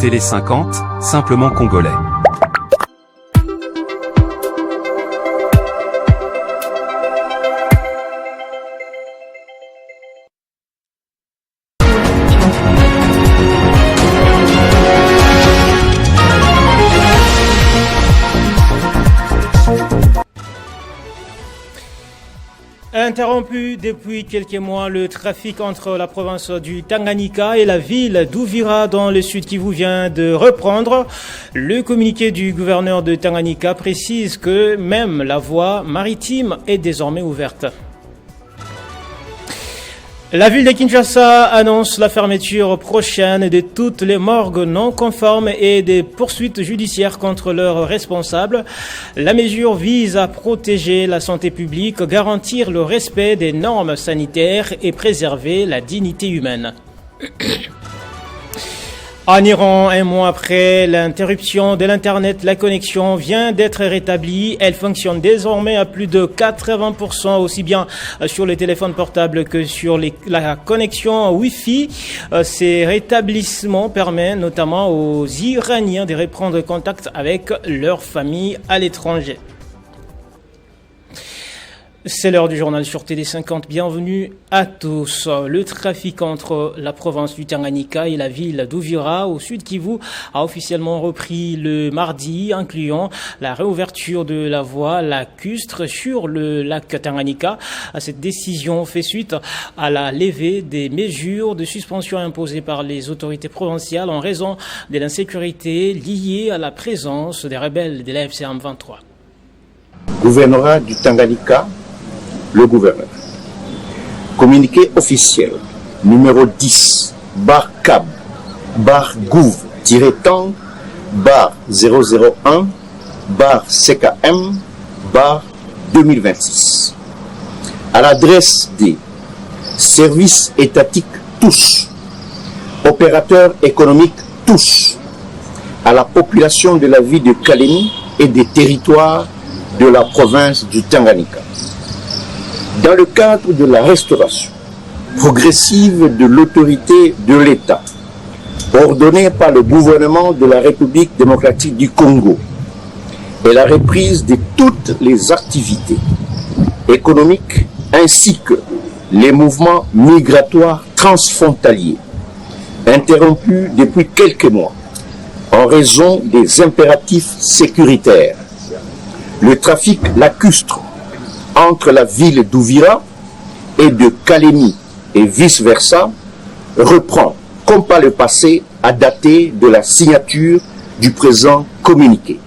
Télé 50, simplement congolais. Interrompu depuis quelques mois, le trafic entre la province du Tanganyika et la ville d'Uvira dans le sud Kivu vient de reprendre. Le communiqué du gouverneur de Tanganyika précise que même la voie maritime est désormais ouverte. La ville de Kinshasa annonce la fermeture prochaine de toutes les morgues non conformes et des poursuites judiciaires contre leurs responsables. La mesure vise à protéger la santé publique, garantir le respect des normes sanitaires et préserver la dignité humaine. En Iran, un mois après l'interruption de l'Internet, la connexion vient d'être rétablie. Elle fonctionne désormais à plus de 80%, aussi bien sur les téléphones portables que sur la connexion Wi-Fi. Ces rétablissements permettent notamment aux Iraniens de reprendre contact avec leur famille à l'étranger. C'est l'heure du journal sur Télé 50. Bienvenue à tous. Le trafic entre la province du Tanganyika et la ville d'Uvira au sud Kivu a officiellement repris le mardi, incluant la réouverture de la voie lacustre sur le lac Tanganyika. Cette décision fait suite à la levée des mesures de suspension imposées par les autorités provinciales en raison de l'insécurité liée à la présence des rebelles de l'AFC M23. Gouvernorat du Tanganyika, le gouverneur. Communiqué officiel numéro 10, bar CAB, bar GOUV, -TANG, bar 001, bar CKM, bar 2026. À l'adresse des services étatiques tous, opérateurs économiques tous, à la population de la ville de Kalemi et des territoires de la province du Tanganyika. Dans le cadre de la restauration progressive de l'autorité de l'État, ordonnée par le gouvernement de la République démocratique du Congo, et la reprise de toutes les activités économiques ainsi que les mouvements migratoires transfrontaliers, interrompus depuis quelques mois en raison des impératifs sécuritaires. Le trafic lacustre entre la ville d'Uvira et de Kalemi et vice-versa reprend, comme par le passé, à dater de la signature du présent communiqué.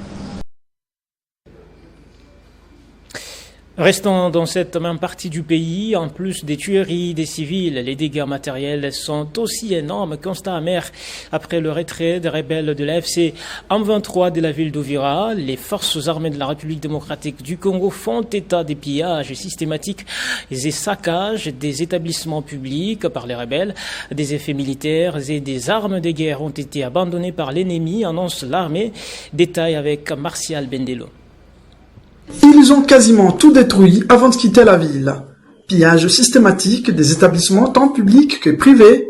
Restons dans cette même partie du pays. En plus des tueries des civils, les dégâts matériels sont aussi énormes. Constat amer après le retrait des rebelles de l'AFC M23 de la ville d'Uvira. Les forces armées de la République démocratique du Congo font état des pillages systématiques et saccages des établissements publics par les rebelles. Des effets militaires et des armes de guerre ont été abandonnés par l'ennemi, annonce l'armée. Détail avec Martial Bendelo. Ils ont quasiment tout détruit avant de quitter la ville. Pillage systématique des établissements tant publics que privés.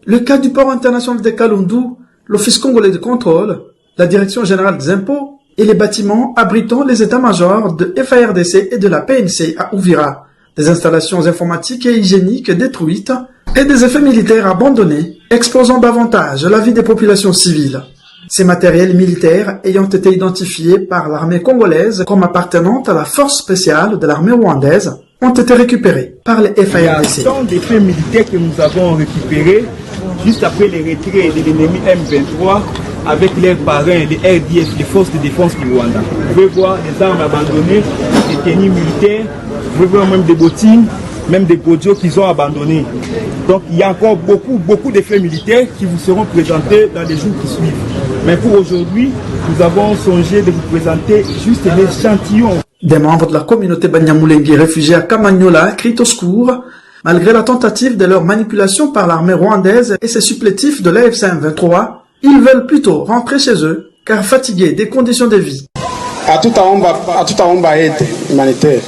Le cas du port international de Kalundu, l'Office congolais de contrôle, la Direction générale des impôts et les bâtiments abritant les états-majors de FARDC et de la PNC à Uvira. Des installations informatiques et hygiéniques détruites et des effets militaires abandonnés, exposant davantage la vie des populations civiles. Ces matériels militaires ayant été identifiés par l'armée congolaise comme appartenant à la force spéciale de l'armée rwandaise ont été récupérés par les FARDC. Ce sont des faits militaires que nous avons récupérés juste après les retraits de l'ennemi M23 avec leurs parrains, les RDF, les forces de défense du Rwanda. Vous pouvez voir des armes abandonnées, des tenues militaires, vous pouvez voir même des bottines, même des godios qu'ils ont abandonnés. Donc il y a encore beaucoup d'effets militaires qui vous seront présentés dans les jours qui suivent. Mais pour aujourd'hui, nous avons songé de vous présenter juste l'échantillon. Des membres de la communauté Banyamulenge réfugiés à Kamanyola crient au secours, malgré la tentative de leur manipulation par l'armée rwandaise et ses supplétifs de l'AFC M23. Ils veulent plutôt rentrer chez eux, car fatigués des conditions de vie. Hatutaomba aide humanitaire.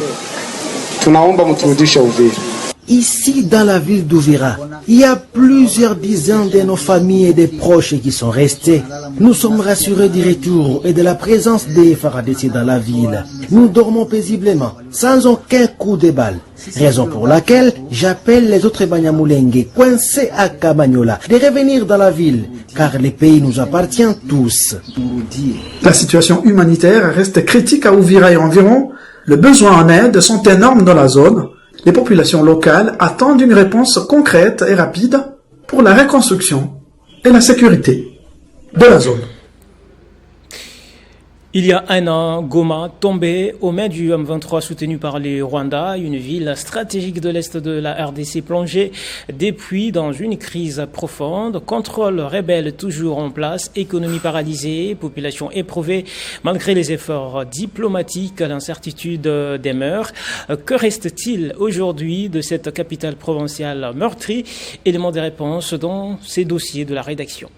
Tunaomba mturudishe Uvira. Ici, dans la ville d'Ouvira, il y a plusieurs dizaines de nos familles et des proches qui sont restés. Nous sommes rassurés du retour et de la présence des FARDC dans la ville. Nous dormons paisiblement, sans aucun coup de balle. Raison pour laquelle j'appelle les autres Banyamulenge coincés à Kamanyola de revenir dans la ville, car le pays nous appartient tous. La situation humanitaire reste critique à Ouvira et environ. Les besoins en aide sont énormes dans la zone. Les populations locales attendent une réponse concrète et rapide pour la reconstruction et la sécurité de la zone. Il y a un an, Goma tombait aux mains du M23 soutenu par les Rwandais, une ville stratégique de l'Est de la RDC plongée depuis dans une crise profonde, contrôle rebelle toujours en place, économie paralysée, population éprouvée. Malgré les efforts diplomatiques, l'incertitude demeure. Que reste-t-il aujourd'hui de cette capitale provinciale meurtrie? Élément de réponse dans ces dossiers de la rédaction.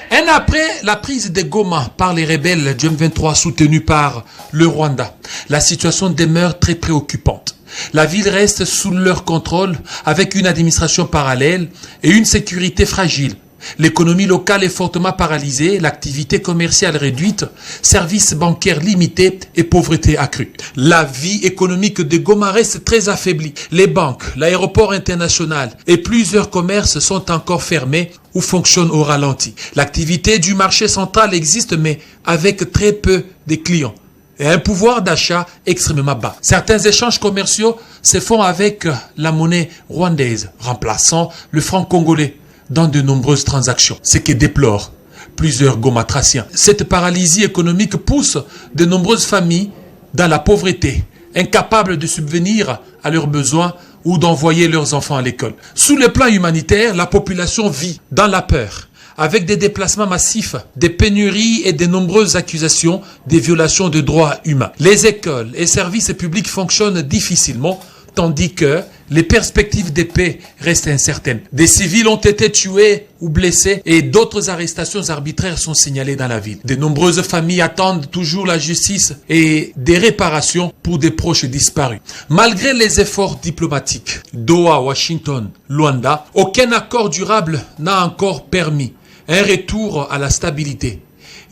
Un an après la prise de Goma par les rebelles du M23 soutenus par le Rwanda, la situation demeure très préoccupante. La ville reste sous leur contrôle avec une administration parallèle et une sécurité fragile. L'économie locale est fortement paralysée, l'activité commerciale réduite, services bancaires limités et pauvreté accrue. La vie économique de Goma reste très affaiblie. Les banques, l'aéroport international et plusieurs commerces sont encore fermés ou fonctionnent au ralenti. L'activité du marché central existe mais avec très peu de clients et un pouvoir d'achat extrêmement bas. Certains échanges commerciaux se font avec la monnaie rwandaise, remplaçant le franc congolais dans de nombreuses transactions, ce que déplorent plusieurs gomatraciens. Cette paralysie économique pousse de nombreuses familles dans la pauvreté, incapables de subvenir à leurs besoins ou d'envoyer leurs enfants à l'école. Sous le plan humanitaire, la population vit dans la peur, avec des déplacements massifs, des pénuries et de nombreuses accusations de violations de droits humains. Les écoles et services publics fonctionnent difficilement, tandis que les perspectives de paix restent incertaines. Des civils ont été tués ou blessés et d'autres arrestations arbitraires sont signalées dans la ville. De nombreuses familles attendent toujours la justice et des réparations pour des proches disparus. Malgré les efforts diplomatiques, Doha, Washington, Luanda, aucun accord durable n'a encore permis un retour à la stabilité.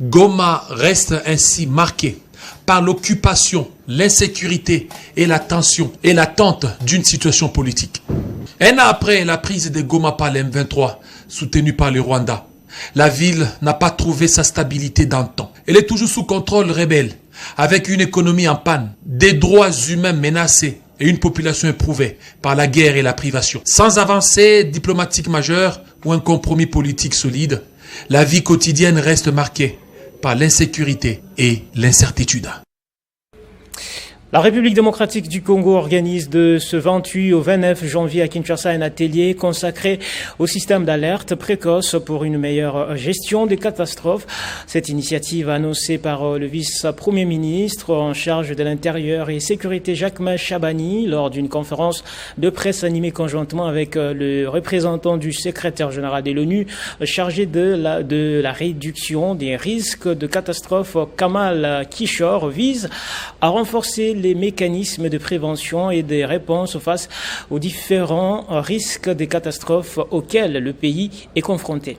Goma reste ainsi marqué par l'occupation, l'insécurité et la tension et l'attente d'une situation politique. Un an après la prise de Goma par le M23, soutenu par le Rwanda, la ville n'a pas trouvé sa stabilité dans le temps. Elle est toujours sous contrôle rebelle, avec une économie en panne, des droits humains menacés et une population éprouvée par la guerre et la privation. Sans avancée diplomatique majeure ou un compromis politique solide, la vie quotidienne reste marquée par l'insécurité et l'incertitude. La République démocratique du Congo organise de ce 28 au 29 janvier à Kinshasa un atelier consacré au système d'alerte précoce pour une meilleure gestion des catastrophes. Cette initiative annoncée par le vice-premier ministre en charge de l'Intérieur et Sécurité Jacquemain Chabani lors d'une conférence de presse animée conjointement avec le représentant du secrétaire général de l'ONU chargé de la réduction des risques de catastrophes, Kamal Kishor, vise à renforcer les mécanismes de prévention et de réponse face aux différents risques de catastrophes auxquels le pays est confronté.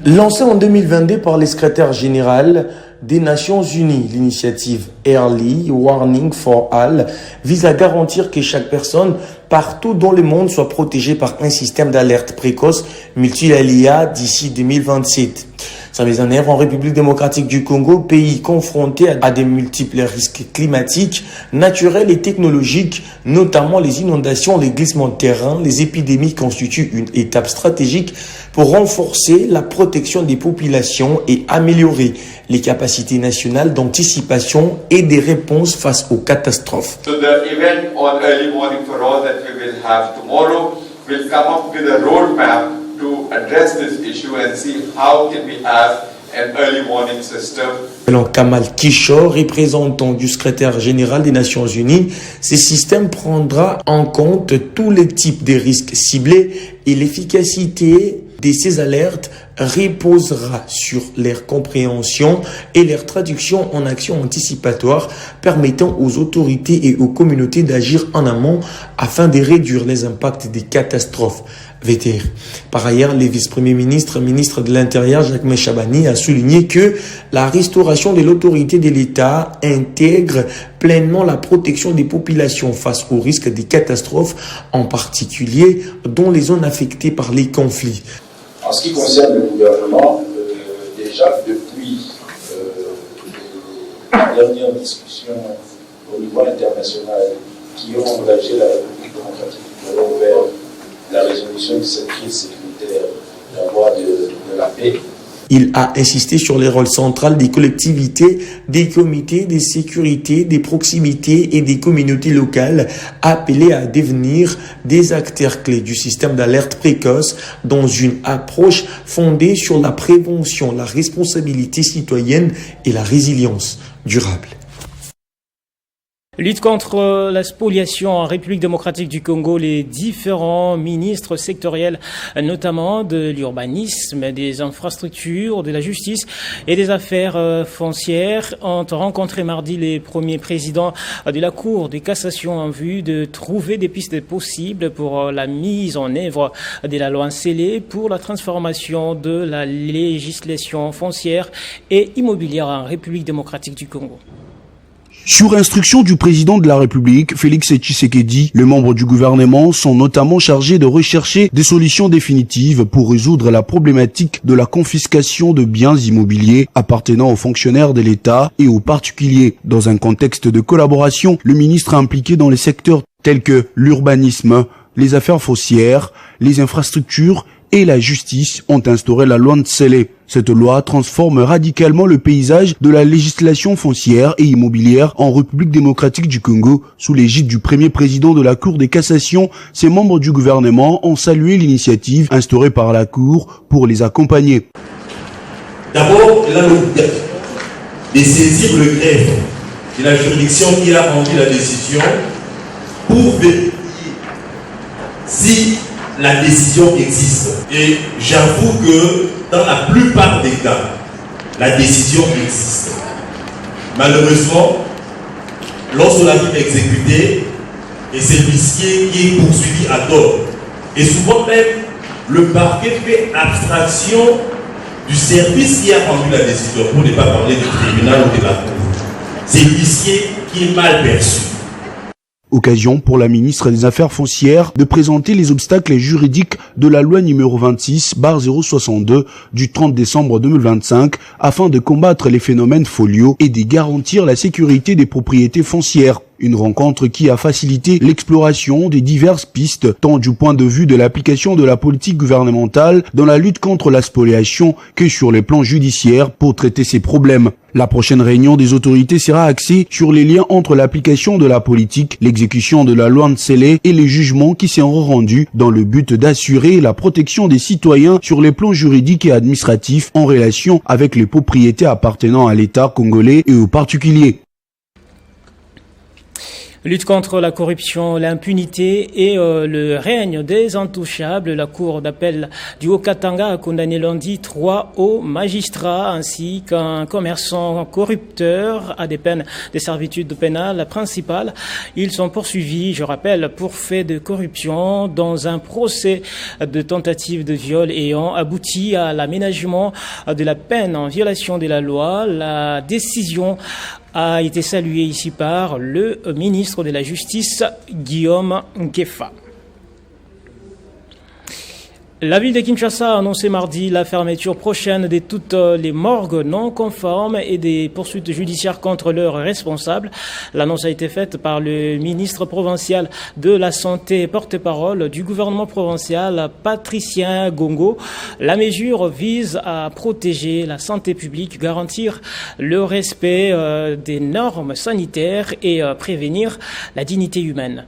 Lancée en 2022 par le secrétaire général des Nations Unies, l'initiative Early Warning for All vise à garantir que chaque personne partout dans le monde soit protégée par un système d'alerte précoce multi-LIA d'ici 2027. Sa mise en œuvre en République démocratique du Congo, pays confronté à de multiples risques climatiques, naturels et technologiques, notamment les inondations, les glissements de terrain, les épidémies constituent une étape stratégique pour renforcer la protection des populations et améliorer les capacités nationales d'anticipation et des réponses face aux catastrophes. So the event on early warning for all that we will have tomorrow will come up with a roadmap to address this issue and see how can we have an early warning system. Selon Kamal Kishor, représentant du secrétaire général des Nations Unies, ce système prendra en compte tous les types de risques ciblés et l'efficacité de ces alertes reposera sur leur compréhension et leur traduction en actions anticipatoires permettant aux autorités et aux communautés d'agir en amont afin de réduire les impacts des catastrophes VTR. Par ailleurs, le vice-premier ministre, ministre de l'Intérieur, Jacques Chabani, a souligné que la restauration de l'autorité de l'État intègre pleinement la protection des populations face au risque des catastrophes, en particulier dans les zones affectées par les conflits. En ce qui concerne le gouvernement, déjà depuis les dernières discussions au niveau international qui ont engagé la République démocratique du Congo vers la résolution de cette crise sécuritaire, la voie de la paix. Il a insisté sur les rôles centraux des collectivités, des comités de sécurité, des proximités et des communautés locales appelées à devenir des acteurs clés du système d'alerte précoce dans une approche fondée sur la prévention, la responsabilité citoyenne et la résilience durable. Lutte contre la spoliation en République démocratique du Congo, les différents ministres sectoriels, notamment de l'urbanisme, des infrastructures, de la justice et des affaires foncières, ont rencontré mardi les premiers présidents de la Cour de cassation en vue de trouver des pistes possibles pour la mise en œuvre de la loi scellée pour la transformation de la législation foncière et immobilière en République démocratique du Congo. Sur instruction du président de la République, Félix Tshisekedi, les membres du gouvernement sont notamment chargés de rechercher des solutions définitives pour résoudre la problématique de la confiscation de biens immobiliers appartenant aux fonctionnaires de l'État et aux particuliers. Dans un contexte de collaboration, le ministre impliqué dans les secteurs tels que l'urbanisme, les affaires foncières, les infrastructures et la justice ont instauré la loi Ntsele. Cette loi transforme radicalement le paysage de la législation foncière et immobilière en République démocratique du Congo. Sous l'égide du premier président de la Cour de cassation, ces membres du gouvernement ont salué l'initiative instaurée par la Cour pour les accompagner. D'abord, elle a l'obligation de saisir le greffe de la juridiction qui a rendu la décision pour vérifier si la décision existe. Et j'avoue que dans la plupart des cas, la décision existe. Malheureusement, lorsqu'on a vu exécuter, et c'est l'huissier qui est poursuivi à tort. Et souvent même, le parquet fait abstraction du service qui a rendu la décision, pour ne pas parler du tribunal ou de la cour. C'est l'huissier qui est mal perçu. Occasion pour la ministre des Affaires foncières de présenter les obstacles juridiques de la loi numéro 26/062 du 30 décembre 2025 afin de combattre les phénomènes foliaux et de garantir la sécurité des propriétés foncières. Une rencontre qui a facilité l'exploration des diverses pistes, tant du point de vue de l'application de la politique gouvernementale dans la lutte contre la spoliation que sur les plans judiciaires pour traiter ces problèmes. La prochaine réunion des autorités sera axée sur les liens entre l'application de la politique, l'exécution de la loi Ntsele et les jugements qui seront rendus dans le but d'assurer la protection des citoyens sur les plans juridiques et administratifs en relation avec les propriétés appartenant à l'État congolais et aux particuliers. Lutte contre la corruption, l'impunité et le règne des intouchables. La Cour d'appel du Haut-Katanga a condamné lundi 3 hauts magistrats ainsi qu'un commerçant corrupteur à des peines de servitude pénale principale. Ils sont poursuivis, je rappelle, pour fait de corruption dans un procès de tentative de viol ayant abouti à l'aménagement de la peine en violation de la loi. La décision a été salué ici par le ministre de la Justice, Guillaume Nkefa. La ville de Kinshasa a annoncé mardi la fermeture prochaine de toutes les morgues non conformes et des poursuites judiciaires contre leurs responsables. L'annonce a été faite par le ministre provincial de la Santé, porte-parole du gouvernement provincial, Patricien Gongo. La mesure vise à protéger la santé publique, garantir le respect des normes sanitaires et prévenir la dignité humaine.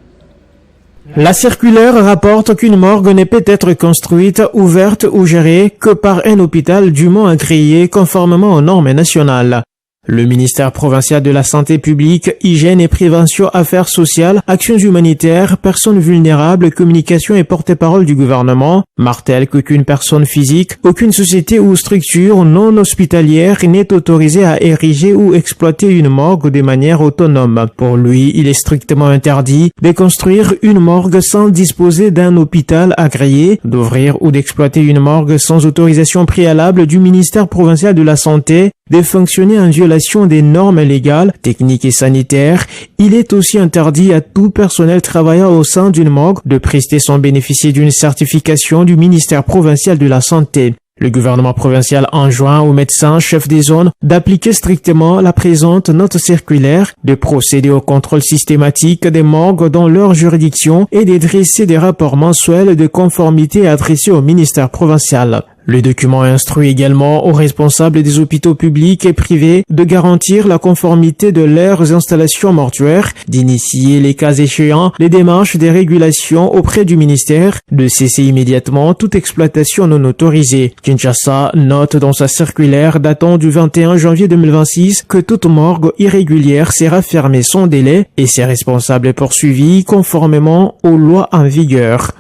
La circulaire rapporte qu'une morgue ne peut être construite, ouverte ou gérée que par un hôpital dûment agréé conformément aux normes nationales. Le ministère provincial de la Santé publique, Hygiène et Prévention, Affaires sociales, Actions humanitaires, Personnes vulnérables, Communication et porte-parole du gouvernement martèle qu'aucune personne physique, aucune société ou structure non hospitalière n'est autorisée à ériger ou exploiter une morgue de manière autonome. Pour lui, il est strictement interdit de construire une morgue sans disposer d'un hôpital agréé, d'ouvrir ou d'exploiter une morgue sans autorisation préalable du ministère provincial de la Santé, de fonctionner en violation des normes légales, techniques et sanitaires. Il est aussi interdit à tout personnel travaillant au sein d'une morgue de prester sans bénéficier d'une certification du ministère provincial de la Santé. Le gouvernement provincial enjoint aux médecins chefs des zones d'appliquer strictement la présente note circulaire, de procéder au contrôle systématique des morgues dans leur juridiction et de dresser des rapports mensuels de conformité adressés au ministère provincial. Le document instruit également aux responsables des hôpitaux publics et privés de garantir la conformité de leurs installations mortuaires, d'initier les cas échéants les démarches de régulation auprès du ministère, de cesser immédiatement toute exploitation non autorisée. Kinshasa note dans sa circulaire datant du 21 janvier 2026 que toute morgue irrégulière sera fermée sans délai et ses responsables poursuivis conformément aux lois en vigueur.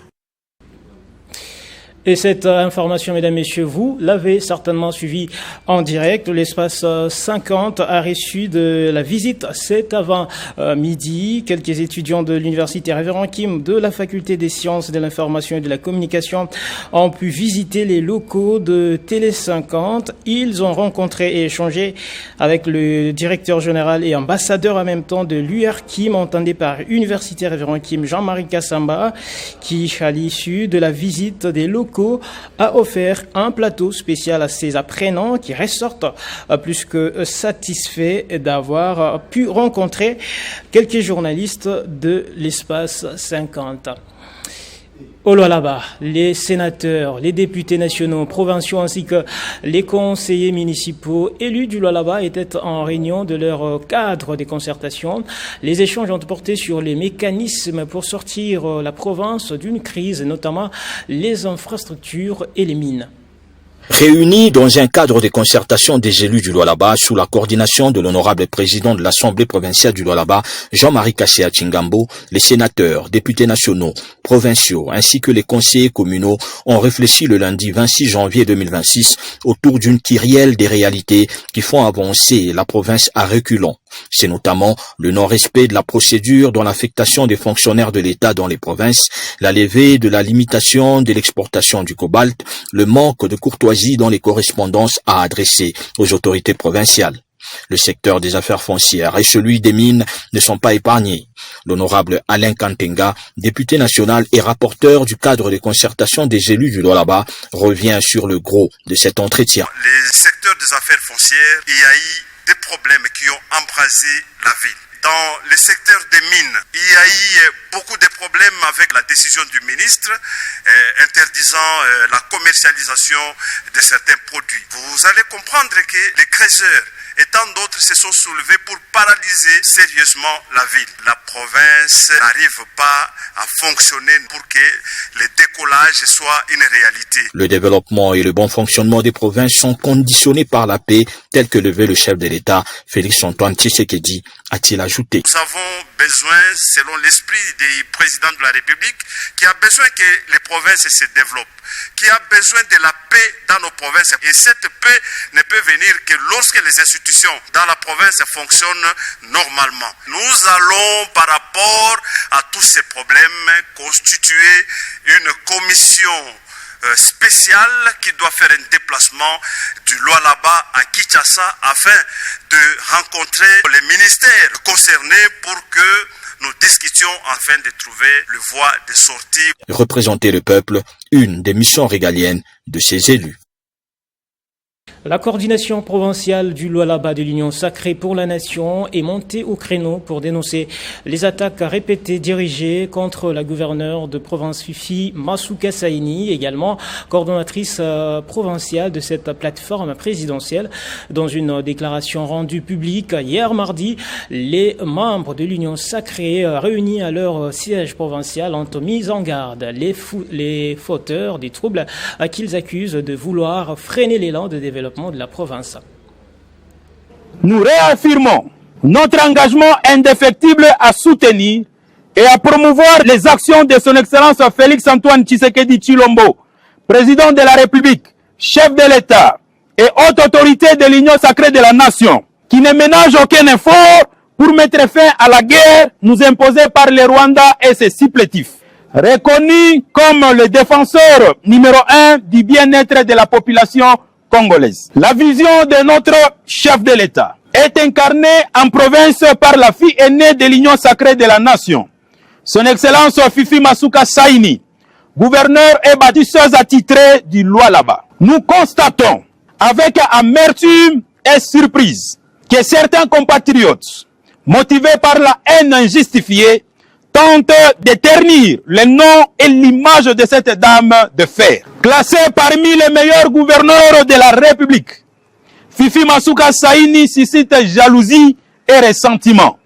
Et cette information, mesdames, messieurs, vous l'avez certainement suivi en direct. L'espace 50 a reçu de la visite cet avant-midi. Quelques étudiants de l'université Révérend Kim de la faculté des sciences de l'information et de la communication ont pu visiter les locaux de Télé 50. Ils ont rencontré et échangé avec le directeur général et ambassadeur en même temps de l'UR Kim, entendu par Université Révérend Kim, Jean-Marie Kassamba, qui, à l'issue de la visite des locaux, a offert un plateau spécial à ses apprenants qui ressortent plus que satisfaits d'avoir pu rencontrer quelques journalistes de l'espace 50. Au Lualaba, les sénateurs, les députés nationaux, provinciaux ainsi que les conseillers municipaux élus du Lualaba étaient en réunion de leur cadre de concertation. Les échanges ont porté sur les mécanismes pour sortir la province d'une crise, notamment les infrastructures et les mines. Réunis dans un cadre de concertation des élus du Lualaba sous la coordination de l'honorable président de l'Assemblée provinciale du Lualaba, Jean-Marie Kassea Chingambo, les sénateurs, députés nationaux, provinciaux ainsi que les conseillers communaux ont réfléchi le lundi 26 janvier 2026 autour d'une kyrielle des réalités qui font avancer la province à reculons. C'est notamment le non-respect de la procédure dans l'affectation des fonctionnaires de l'État dans les provinces, la levée de la limitation de l'exportation du cobalt, le manque de courtoisie dans les correspondances à adresser aux autorités provinciales. Le secteur des affaires foncières et celui des mines ne sont pas épargnés. L'honorable Alain Kantenga, député national et rapporteur du cadre de concertation des élus du Lualaba, revient sur le gros de cet entretien. Les secteurs des affaires foncières, il y a eu des problèmes qui ont embrasé la ville. Dans le secteur des mines, il y a eu beaucoup de problèmes avec la décision du ministre interdisant la commercialisation de certains produits. Vous allez comprendre que les créateurs et tant d'autres se sont soulevés pour paralyser sérieusement la ville. La province n'arrive pas à fonctionner pour que le décollage soit une réalité. Le développement et le bon fonctionnement des provinces sont conditionnés par la paix, tel que levait le chef de l'État, Félix-Antoine Tshisekedi, a-t-il ajouté. Nous avons besoin, selon l'esprit du président de la République, qui a besoin que les provinces se développent, qui a besoin de la paix dans nos provinces. Et cette paix ne peut venir que lorsque les institutions dans la province fonctionnent normalement. Nous allons, par rapport à tous ces problèmes, constituer une commission spéciale qui doit faire un déplacement du Lualaba à Kinshasa afin de rencontrer les ministères concernés pour que nous discutions afin de trouver le voie de sortie. Représenter le peuple, une des missions régaliennes de ces élus. La coordination provinciale du Lualaba de l'Union sacrée pour la nation est montée au créneau pour dénoncer les attaques répétées dirigées contre la gouverneure de province Fifi, Masuka Saini, également coordonnatrice provinciale de cette plateforme présidentielle. Dans une déclaration rendue publique hier mardi, les membres de l'Union sacrée réunis à leur siège provincial ont mis en garde les fauteurs des troubles qu'ils accusent de vouloir freiner l'élan de développement de la province. nous réaffirmons notre engagement indéfectible à soutenir et à promouvoir les actions de son Excellence Félix-Antoine Tshisekedi Tshilombo, président de la République, chef de l'État et haute autorité de l'Union sacrée de la Nation, qui ne ménage aucun effort pour mettre fin à la guerre nous imposée par le Rwanda et ses supplétifs. Reconnu comme le défenseur numéro 1 du bien-être de la population congolaise. La vision de notre chef de l'État est incarnée en province par la fille aînée de l'Union sacrée de la Nation, son Excellence Fifi Masuka Saini, gouverneur et bâtisseuse attitrée du Lualaba. Nous constatons avec amertume et surprise que certains compatriotes, motivés par la haine injustifiée, tentent de ternir le nom et l'image de cette dame de fer. Classée parmi les meilleurs gouverneurs de la République, Fifi Masuka Saini suscite jalousie et ressentiment.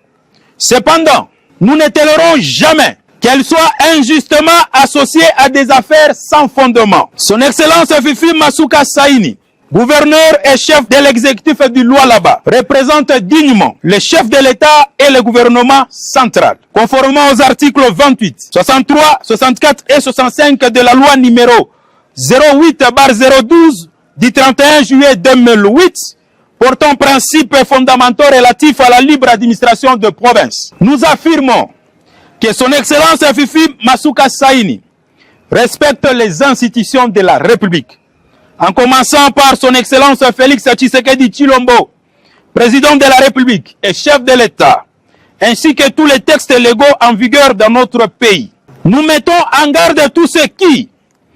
Cependant, nous ne tolérons jamais qu'elle soit injustement associée à des affaires sans fondement. Son Excellence Fifi Masuka Saini, gouverneur et chef de l'exécutif du Lualaba, représente dignement le chef de l'État et le gouvernement central. Conformément aux articles 28, 63, 64 et 65 de la loi numéro 08/012 du 31 juillet 2008, portant principes fondamentaux relatifs à la libre administration de province. Nous affirmons que son Excellence Fifi Masuka Saini respecte les institutions de la République, en commençant par son Excellence Félix Tshisekedi Tshilombo, président de la République et chef de l'État, ainsi que tous les textes légaux en vigueur dans notre pays. Nous mettons en garde tous ceux qui,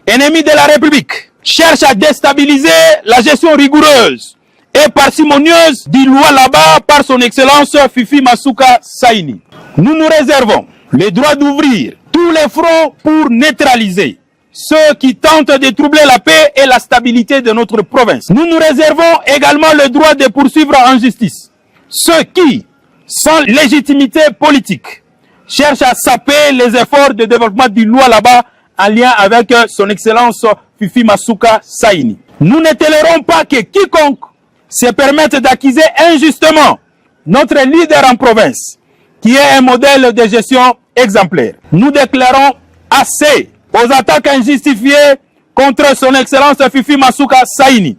ennemis de la République, cherchent à déstabiliser la gestion rigoureuse et parcimonieuse du Lualaba par son Excellence Fifi Masuka Saini. Nous nous réservons le droit d'ouvrir tous les fronts pour neutraliser ceux qui tentent de troubler la paix et la stabilité de notre province. Nous nous réservons également le droit de poursuivre en justice ceux qui, sans légitimité politique, cherchent à saper les efforts de développement du Lualaba en lien avec son Excellence Fifi Masuka Saini. Nous ne tolérons pas que quiconque se permette d'accuser injustement notre leader en province, qui est un modèle de gestion exemplaire. Nous déclarons assez aux attaques injustifiées contre son Excellence Fifi Masuka Saini,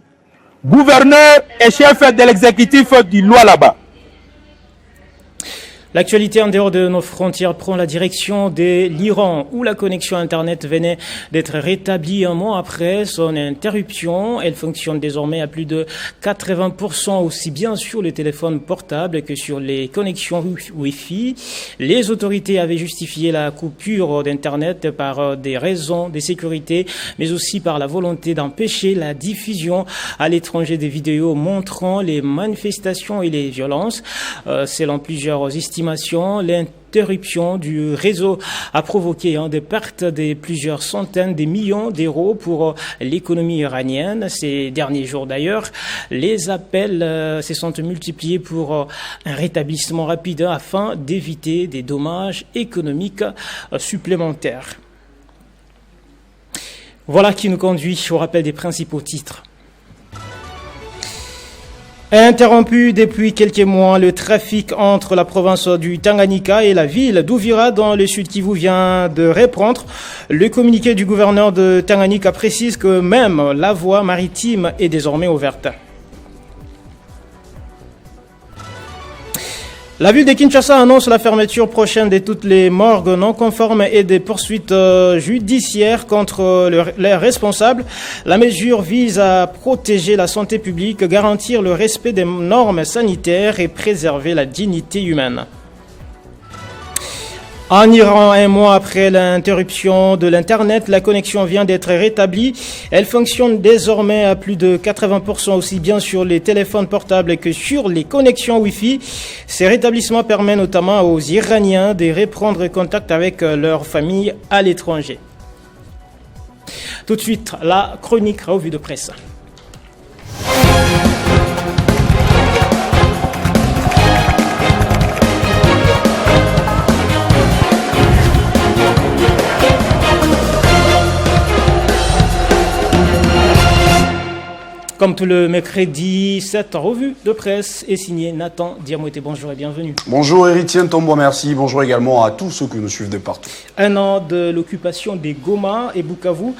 gouverneur et chef de l'exécutif du Lualaba. L'actualité en dehors de nos frontières prend la direction de l'Iran, où la connexion Internet venait d'être rétablie un mois après son interruption. Elle fonctionne désormais à plus de 80%, aussi bien sur les téléphones portables que sur les connexions Wi-Fi. Les autorités avaient justifié la coupure d'Internet par des raisons de sécurité, mais aussi par la volonté d'empêcher la diffusion à l'étranger des vidéos montrant les manifestations et les violences. Selon plusieurs estimations, l'interruption du réseau a provoqué des pertes de plusieurs centaines de millions d'euros pour l'économie iranienne. Ces derniers jours d'ailleurs, les appels se sont multipliés pour un rétablissement rapide afin d'éviter des dommages économiques supplémentaires. Voilà qui nous conduit au rappel des principaux titres. Interrompu depuis quelques mois, le trafic entre la province du Tanganyika et la ville d'Uvira dans le sud Kivu vient de reprendre. Le communiqué du gouverneur de Tanganyika précise que même la voie maritime est désormais ouverte. La ville de Kinshasa annonce la fermeture prochaine de toutes les morgues non conformes et des poursuites judiciaires contre les responsables. La mesure vise à protéger la santé publique, garantir le respect des normes sanitaires et préserver la dignité humaine. En Iran, un mois après l'interruption de l'Internet, la connexion vient d'être rétablie. Elle fonctionne désormais à plus de 80% aussi bien sur les téléphones portables que sur les connexions Wi-Fi. Ces rétablissements permettent notamment aux Iraniens de reprendre contact avec leurs familles à l'étranger. Tout de suite, la chronique revue de presse. Comme tout le mercredi, cette revue de presse est signée Nathan Diamouete. Bonjour et bienvenue. Bonjour Héritier Ntombo, merci. Bonjour également à tous ceux qui nous suivent de partout. Un an de l'occupation des Goma et Bukavu,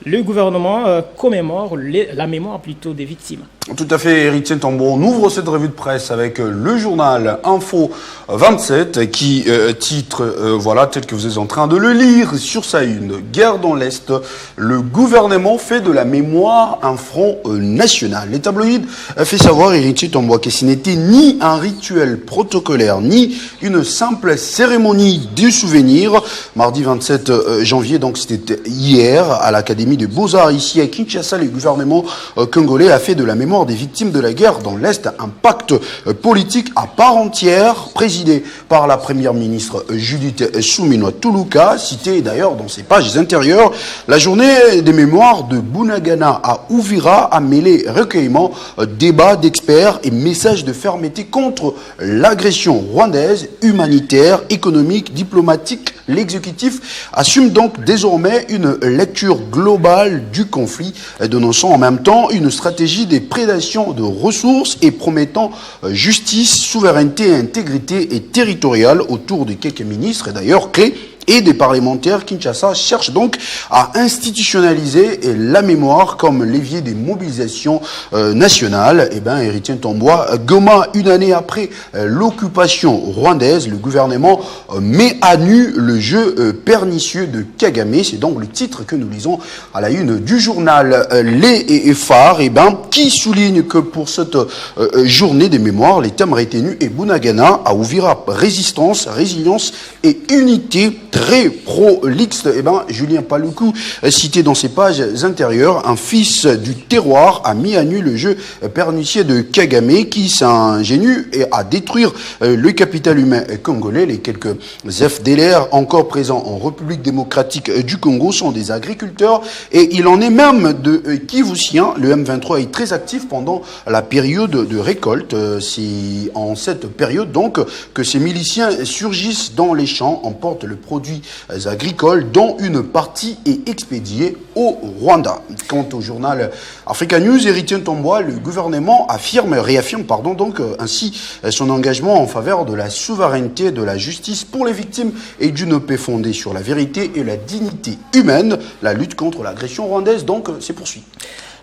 le gouvernement commémore la mémoire plutôt des victimes. Tout à fait, Héritier Ntombo. On ouvre cette revue de presse avec le journal Info 27 qui titre, voilà, tel que vous êtes en train de le lire sur sa une. Guerre dans l'Est, le gouvernement fait de la mémoire un front national. Les tabloïds fait savoir, Héritier Ntombo, que ce n'était ni un rituel protocolaire, ni une simple cérémonie du souvenir. Mardi 27 janvier, donc c'était hier, à l'Académie des Beaux-Arts, ici à Kinshasa, le gouvernement congolais a fait de la mémoire des victimes de la guerre dans l'Est un pacte politique à part entière, présidé par la première ministre Judith Suminwa Tuluka, citée d'ailleurs dans ses pages intérieures. La journée des mémoires de Bunagana à Uvira a mêlé recueillement, débats d'experts et messages de fermeté contre l'agression rwandaise, humanitaire, économique, diplomatique. L'exécutif assume donc désormais une lecture globale du conflit, dénonçant en même temps une stratégie des prédations de ressources et promettant justice, souveraineté, intégrité et territoriale autour de quelques ministres, et d'ailleurs clés, et des parlementaires. Kinshasa cherche donc à institutionnaliser la mémoire comme levier des mobilisations nationales. Eh bien, Héritier Ntombo, Goma, une année après l'occupation rwandaise, le gouvernement met à nu le jeu pernicieux de Kagame. C'est donc le titre que nous lisons à la une du journal Les Phares, qui souligne que pour cette journée des mémoires, les thèmes retenus est Bunagana à Uvira, résistance, résilience et unité. Très prolixe, Julien Paluku, cité dans ses pages intérieures, un fils du terroir, a mis à nu le jeu pernicieux de Kagame qui s'ingénue à détruire le capital humain congolais. Les quelques FDLR encore présents en République démocratique du Congo sont des agriculteurs et il en est même de Kivusiens. Le M23 est très actif pendant la période de récolte. C'est en cette période donc que ces miliciens surgissent dans les champs, emportent le produit agricoles dont une partie est expédiée au Rwanda. Quant au journal Africa News, Héritier Ntombo, le gouvernement réaffirme ainsi son engagement en faveur de la souveraineté, de la justice pour les victimes et d'une paix fondée sur la vérité et la dignité humaine. La lutte contre l'agression rwandaise se poursuit.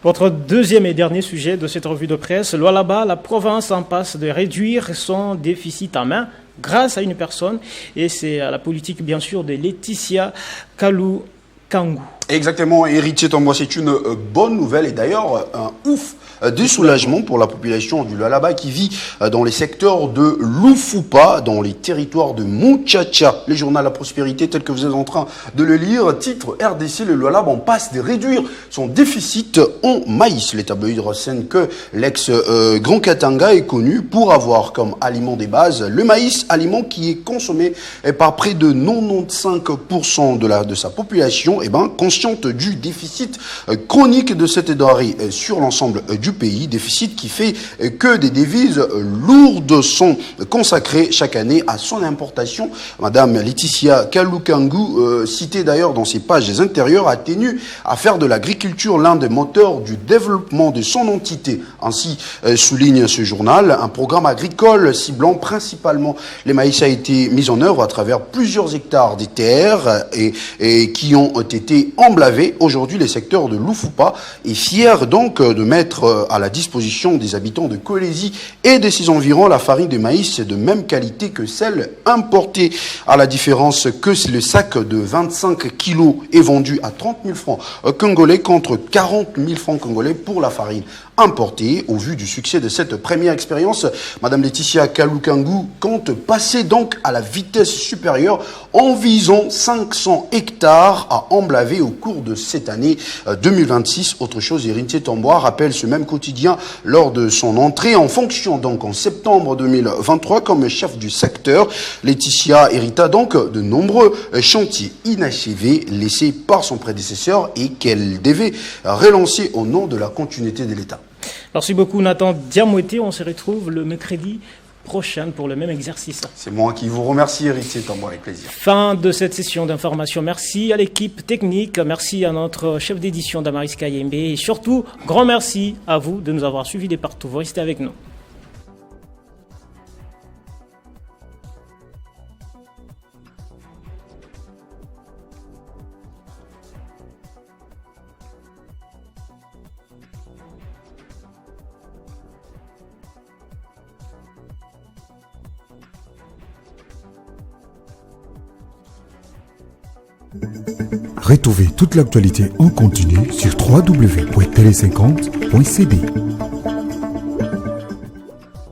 Votre deuxième et dernier sujet de cette revue de presse, Lualaba, la province en passe de réduire son déficit en main grâce à une personne, et c'est à la politique bien sûr de Laetitia Kalukangu. Exactement, Héritier Ntombo, c'est une bonne nouvelle et d'ailleurs un ouf de soulagement pour la population du Lualaba qui vit dans les secteurs de Lufupa, dans les territoires de Muchacha. Le journal La Prospérité, tel que vous êtes en train de le lire, titre RDC, le Lualaba en passe de réduire son déficit en maïs. Les tabloïds renseignent que l'ex-Grand Katanga est connu pour avoir comme aliment des bases le maïs, aliment qui est consommé par près de 95% de sa population, consciente du déficit chronique de cette denrée sur l'ensemble du pays, déficit qui fait que des devises lourdes sont consacrées chaque année à son importation. Madame Laetitia Kalukangu, citée d'ailleurs dans ses pages intérieures, a tenu à faire de l'agriculture l'un des moteurs du développement de son entité. Ainsi souligne ce journal, un programme agricole ciblant principalement les maïs a été mis en œuvre à travers plusieurs hectares de terres et qui ont été emblavés. Aujourd'hui, les secteurs de Lufupa est fier donc de mettre à la disposition des habitants de Kolwezi et de ses environs la farine de maïs de même qualité que celle importée, à la différence que le sac de 25 kilos est vendu à 30 000 francs congolais contre 40 000 francs congolais pour la farine importée. Au vu du succès de cette première expérience, Madame Laetitia Kalukangu compte passer donc à la vitesse supérieure en visant 500 hectares à emblaver au cours de cette année 2026. Autre chose, Héritier Ntombo rappelle ce même quotidien lors de son entrée en fonction donc en septembre 2023 comme chef du secteur. Laetitia hérita donc de nombreux chantiers inachevés laissés par son prédécesseur et qu'elle devait relancer au nom de la continuité de l'État. Merci beaucoup Nathan Diamouete, on se retrouve le mercredi prochaine pour le même exercice. C'est moi qui vous remercie, Héritier Tambo, avec plaisir. Fin de cette session d'information. Merci à l'équipe technique, merci à notre chef d'édition Damaris Kayembe et surtout, grand merci à vous de nous avoir suivis de partout. Vous restez avec nous. Retrouvez toute l'actualité en continu sur www.tele50.cd.